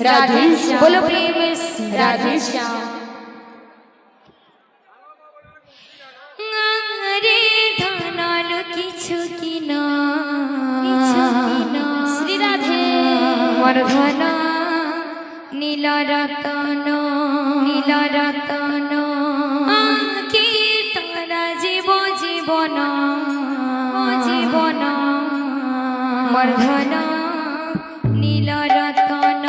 রাধে বলো প্রেম রাধে শ্যাম। রে ধনালো কিছু কিনা শ্রী রাধে মর্ধন নীল রতন কি তারা জীব জীবন মর্ধন নীল রতন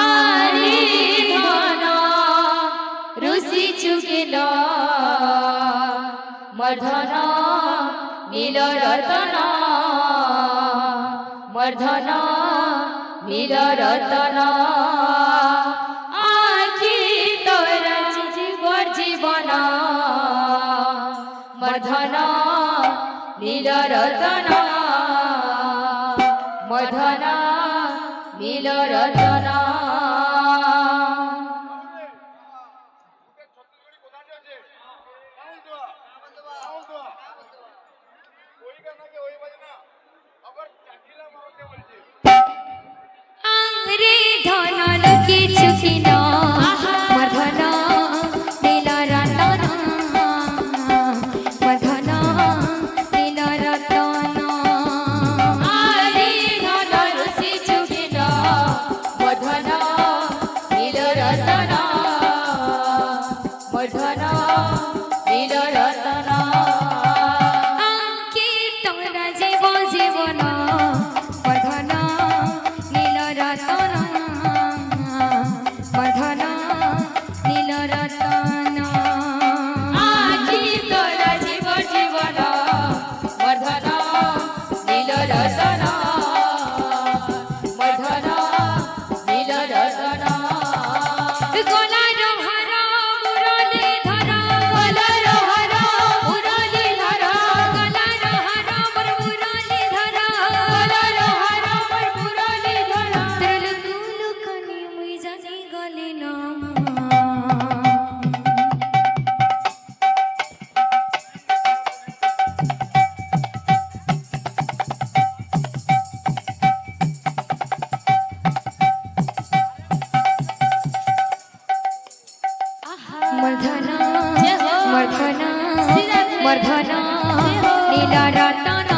আরে ধন রুসি চুকিল মর্ধন নীল রতন মর্ধন নীল রতন আখি তোর জীবন মর্ধন নীল রতন মর্ধন নীল রতন। রে ধনাল কিছু কিনা মর্ধন নীল রতন মর্ধন নীল রতন আরে ধনাল কিছু কিনা মর্ধন নীল রতন মর্ধন নীল রতন কি তোরা জীব জীবন মর্ধন নীল রতন মর্ধন নীল রতন আখি তোরা জীব জীবন মর্ধন নীল রতন মর্ধন নীল রতন গলার হার মুরলি ধর গলার হার মুরলি ধর গলার হার মোর মুরলি ধর গলার হার মোর মুরলি ধর তোর লুকুলু কানে মুই জানি গলি না মর্ধন মর্ধন মর্ধন নীল রতন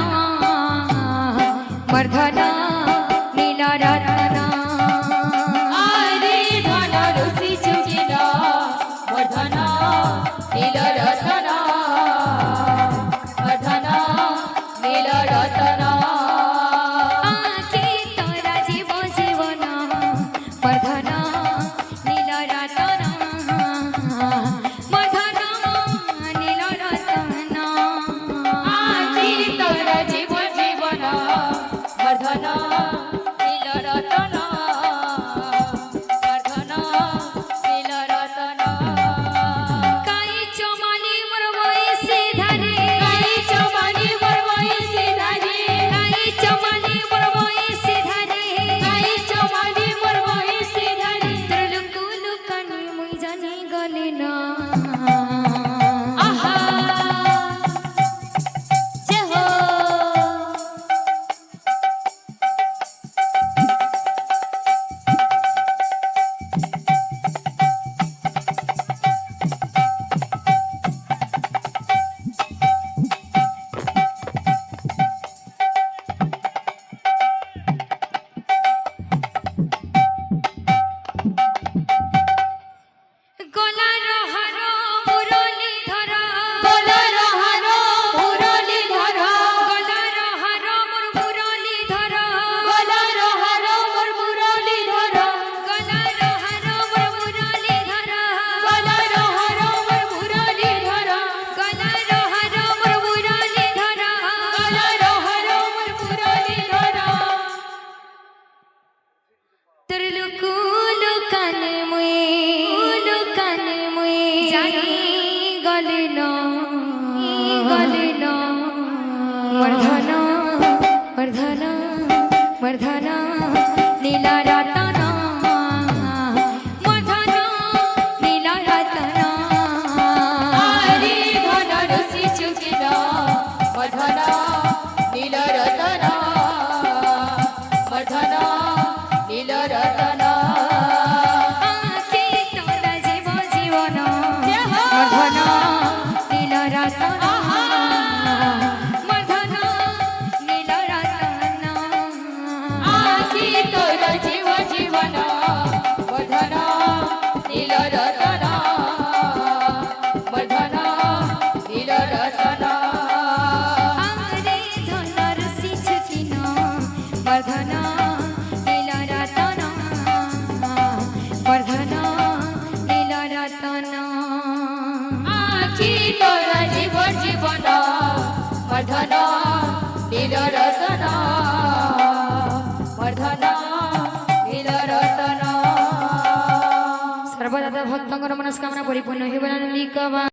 মর্ধন নীল রতন আরে ধন রুসি চুকিল মর্ধন নীল রতন মর্ধন নীল রতন আখি তোরা জীব জীবন মর্ধন নীল রতন মর্ধন নীল রতন আখি তোরা জীব জীবন মর্ধন নীল রতন মর্ধন নীল রতন কাই চমালি মোর বয়সে ধারে কাই চমালি মোর বয়সে ধারে কাই চমালি মোর বয়সে ধারে কাই চমালি মোর বয়সে ধারে তোর লুকুলু কানে মুই জানি গলি না আহা জয় হো গলার হার মুরলি ধর গলার হার মুরলি ধর গলার হার মোর মুরলি ধর গলার হার মোর মুরলি ধর গলার হার মোর মুরলি ধর গলার হার মোর মুরলি ধর গলার হার মোর মুরলি ধর গলার হার মোর মুরলি ধর তোর লুকুলু কানে মুই জানি গলি না মর্ধন মর্ধন মর্ধন নীল রতন মর্ধন নীল রতন আরে ধন রুসি চুকিল মর্ধন নীল রতন মর্ধন পরিপূর্ণ হে বলে আনন্দিকা